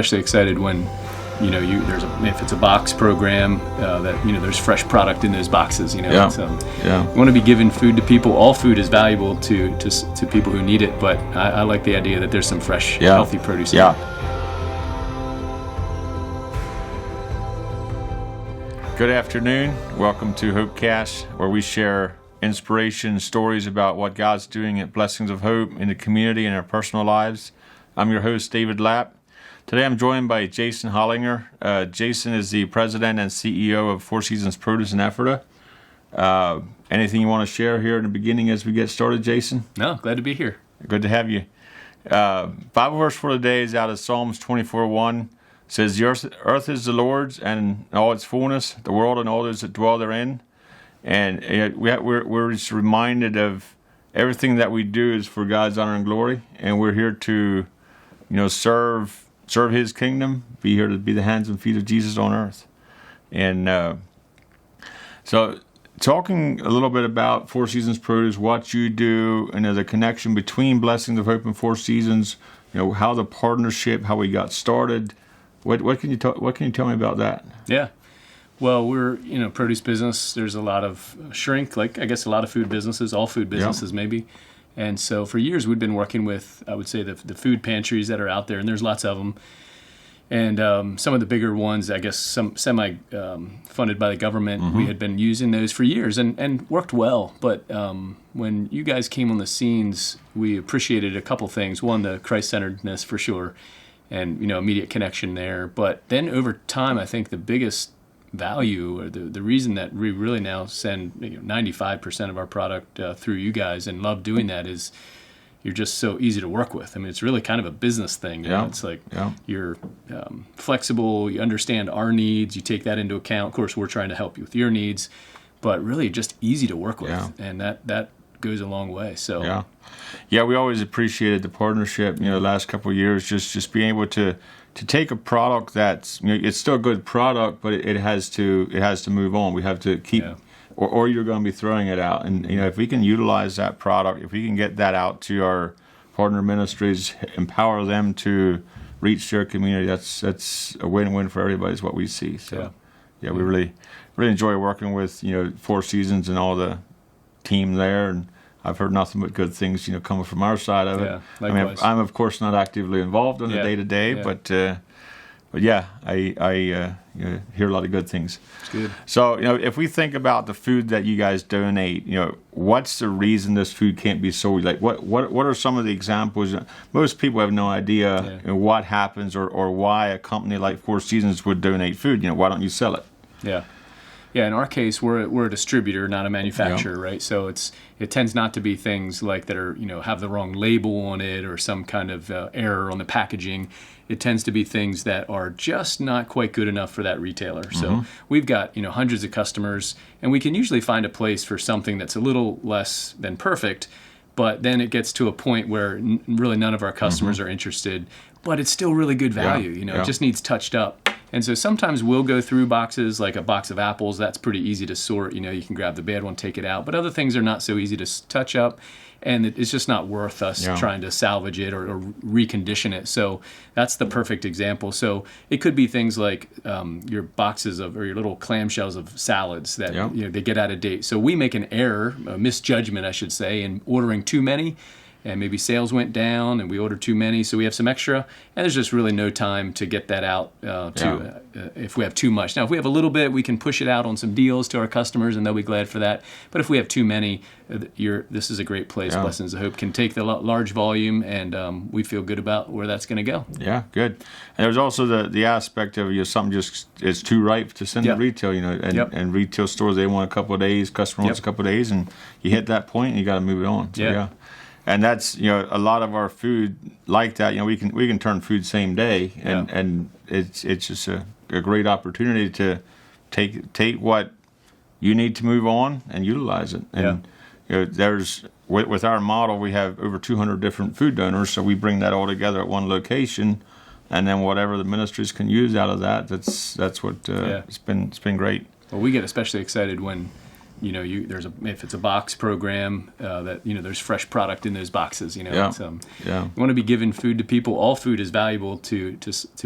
Especially excited when, if it's a box program, that, there's fresh product in those boxes, Yeah. So Yeah. you want to be giving food to people. All food is valuable to people who need it, but I like the idea that there's some fresh, healthy produce. Yeah. Good afternoon. Welcome to Hopecast, where we share inspiration and stories about what God's doing at Blessings of Hope in the community and our personal lives. I'm your host, David Lapp. Today I'm joined by Jason Hollinger. Jason is the president and CEO of Four Seasons Produce in Ephrata. Anything you want to share here in the beginning as we get started, Jason? No, glad to be here. Good to have you. Bible verse for today is out of Psalms 24:1. It says, "The earth is the Lord's and all its fullness, the world and all those that dwell therein." And we're just reminded of everything that we do is for God's honor and glory, and we're here to, serve His kingdom, be here to be the hands and feet of Jesus on earth. And so, talking a little bit about Four Seasons Produce, what you do, and the connection between Blessings of Hope and Four Seasons, how the partnership, how we got started. What can you tell me about that? Yeah. Well, we're, produce business. There's a lot of shrink, like I guess a lot of food businesses, all food businesses maybe. And so for years we've been working with, I would say, the food pantries that are out there, and there's lots of them. And some of the bigger ones, I guess, some semi-funded by the government, we had been using those for years and worked well. But when you guys came on the scenes, we appreciated a couple things. One, the Christ-centeredness for sure, and immediate connection there. But then over time, I think the biggest value, or the reason that we really now send 95% of our product through you guys and love doing that, is you're just so easy to work with. I mean, it's really kind of a business thing. It's like you're flexible, you understand our needs, you take that into account. Of course, we're trying to help you with your needs, but really just easy to work with, and that goes a long way. So we always appreciated the partnership. The last couple of years, just being able to take a product that's it's still a good product, but it has to move on. We have to keep, or you're going to be throwing it out. And if we can utilize that product, if we can get that out to our partner ministries, empower them to reach their community, that's a win-win for everybody. Is what we see. So we really enjoy working with Four Seasons and all the team there, and I've heard nothing but good things, coming from our side of it. Likewise. I'm of course not actively involved on the day-to-day, but I hear a lot of good things. It's good. So, if we think about the food that you guys donate, what's the reason this food can't be sold? Like, what are some of the examples? Most people have no idea what happens or why a company like Four Seasons would donate food. Why don't you sell it? Yeah, in our case, we're a distributor, not a manufacturer, right? So it tends not to be things like that are have the wrong label on it or some kind of error on the packaging. It tends to be things that are just not quite good enough for that retailer. So we've got hundreds of customers, and we can usually find a place for something that's a little less than perfect. But then it gets to a point where really none of our customers are interested, but it's still really good value. It just needs touched up. And so sometimes we'll go through boxes, like a box of apples. That's pretty easy to sort. You can grab the bad one, take it out. But other things are not so easy to touch up, and it's just not worth us trying to salvage it or recondition it. So that's the perfect example. So it could be things like your boxes or your little clamshells of salads that they get out of date. So we make an error, a misjudgment, I should say, in ordering too many. And maybe sales went down and we ordered too many, so we have some extra, and there's just really no time to get that out if we have too much. Now, if we have a little bit, we can push it out on some deals to our customers, and they'll be glad for that. But if we have too many, this is a great place. Blessings of Hope can take the large volume, and we feel good about where that's going to go. Yeah, good. And there's also the aspect of something just is too ripe to send to retail, and retail stores, they want a couple of days, customer wants a couple of days, and you hit that point and you got to move it on. So, and that's a lot of our food like that. We can turn food same day, and it's just a great opportunity to take what you need to move on and utilize it. And there's with our model, we have over 200 different food donors, so we bring that all together at one location, and then whatever the ministries can use out of that, that's what it's been great. Well, we get especially excited when if it's a box program, that there's fresh product in those boxes. Yeah. It's, you want to be giving food to people. All food is valuable to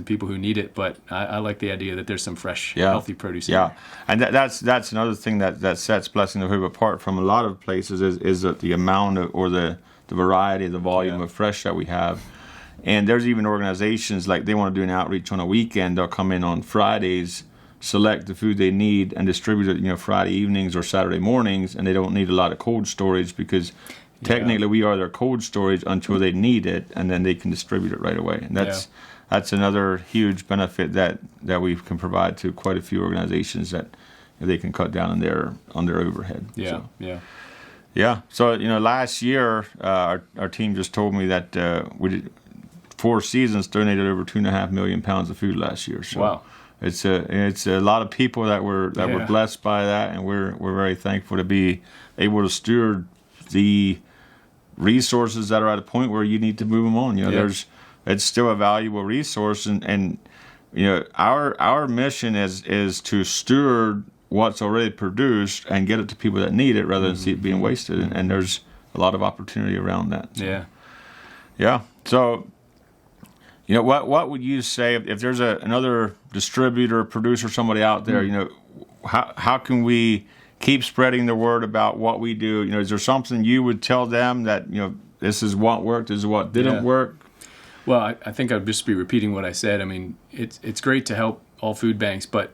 people who need it, but I like the idea that there's some fresh, healthy produce. Yeah, and that's another thing that sets Blessing of Hope apart from a lot of places is that the amount of, or the variety, the volume of fresh that we have. And there's even organizations, like they want to do an outreach on a weekend. They'll come in on Fridays, select the food they need, and distribute it, Friday evenings or Saturday mornings, and they don't need a lot of cold storage because technically we are their cold storage until they need it, and then they can distribute it right away. And that's another huge benefit that we can provide to quite a few organizations, that they can cut down on their overhead. So last year our team just told me that we did 4 seasons donated over 2.5 million pounds of food last year. So wow. It's a lot of people that were blessed by that, and we're very thankful to be able to steward the resources that are at a point where you need to move them on. It's still a valuable resource, and our mission is to steward what's already produced and get it to people that need it, rather than see it being wasted. And there's a lot of opportunity around that. So. So, what would you say if there's another distributor, producer, somebody out there? How can we keep spreading the word about what we do? Is there something you would tell them that this is what worked, this is what didn't work? Well, I think I'd just be repeating what I said. I mean, it's great to help all food banks, but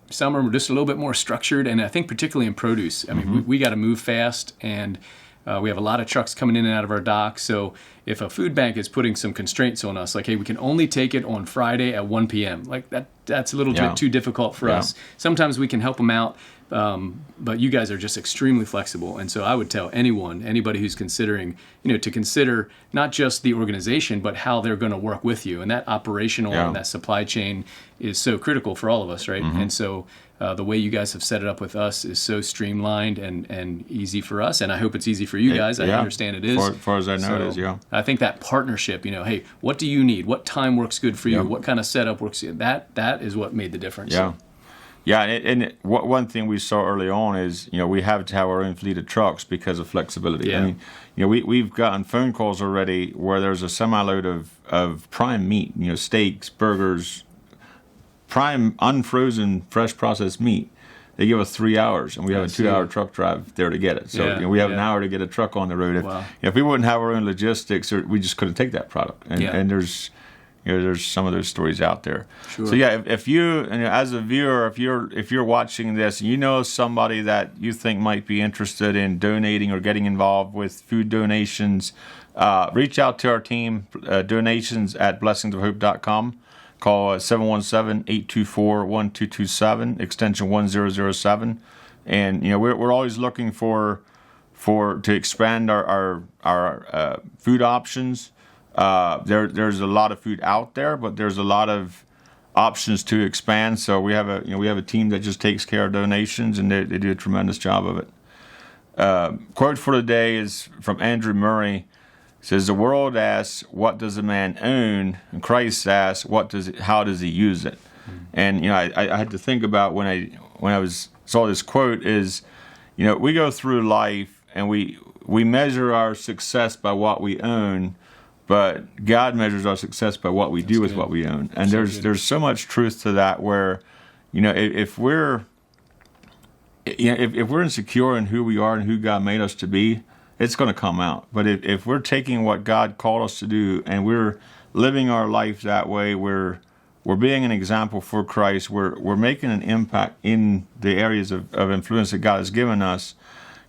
some are just a little bit more structured, and I think particularly in produce. I mean, we got to move fast, and we have a lot of trucks coming in and out of our docks. So if a food bank is putting some constraints on us, like, hey, we can only take it on Friday at 1 p.m., like that's a little bit too difficult for us. Sometimes we can help them out, but you guys are just extremely flexible. And so I would tell anybody who's considering, to consider not just the organization, but how they're going to work with you. And that operational and that supply chain is so critical for all of us, right? And so the way you guys have set it up with us is so streamlined and easy for us. And I hope it's easy for you guys. I understand it is. As far as I know, it is, I think that partnership, hey, what do you need? What time works good for you? What kind of setup works? That is what made the difference. And one thing we saw early on is, we have to have our own fleet of trucks because of flexibility. I mean, we've gotten phone calls already where there's a semi-load of prime meat, steaks, burgers, prime unfrozen fresh processed meat. They give us 3 hours, and we have a 2-hour truck drive there to get it. So we have an hour to get a truck on the road. If we wouldn't have our own logistics, we just couldn't take that product. And there's some of those stories out there. Sure. So if you, as a viewer, if you're watching this, and somebody that you think might be interested in donating or getting involved with food donations, reach out to our team, donations@blessingsofhope.com. Call 717-824-1227, extension 1007, and we're always looking to expand our food options. There's a lot of food out there, but there's a lot of options to expand. So we have a team that just takes care of donations, and they do a tremendous job of it. Quote for the day is from Andrew Murray. It says, "The world asks, what does a man own? And Christ asks, how does he use it?" And I had to think about when I saw this quote is, we go through life and we measure our success by what we own, but God measures our success by what we do with what we own. And there's so much truth to that, where if we're insecure in who we are and who God made us to be, it's going to come out. But if we're taking what God called us to do and we're living our life that way, we're being an example for Christ, we're making an impact in the areas of influence that God has given us.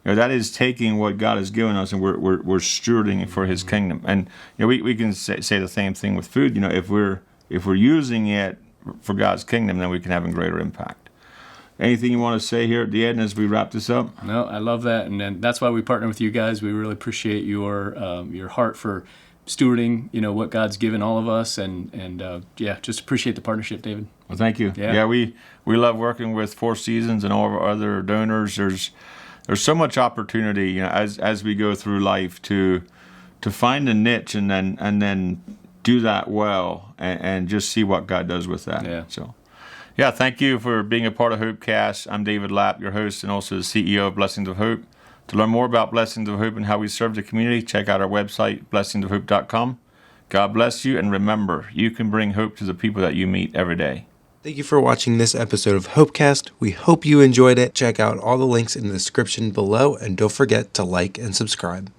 That is taking what God has given us, and we're stewarding it for His kingdom. And we can say the same thing with food. If we're using it for God's kingdom, then we can have a greater impact. Anything you want to say here at the end as we wrap this up? No, I love that, and that's why we partner with you guys. We really appreciate your heart for stewarding, what God's given all of us, and just appreciate the partnership, David. Well, thank you. We love working with Four Seasons and all of our other donors. There's so much opportunity, as we go through life to find a niche and then do that well and just see what God does with that. Yeah. So. Yeah, thank you for being a part of Hopecast. I'm David Lapp, your host and also the CEO of Blessings of Hope. To learn more about Blessings of Hope and how we serve the community, check out our website, blessingsofhope.com. God bless you, and remember, you can bring hope to the people that you meet every day. Thank you for watching this episode of Hopecast. We hope you enjoyed it. Check out all the links in the description below, and don't forget to like and subscribe.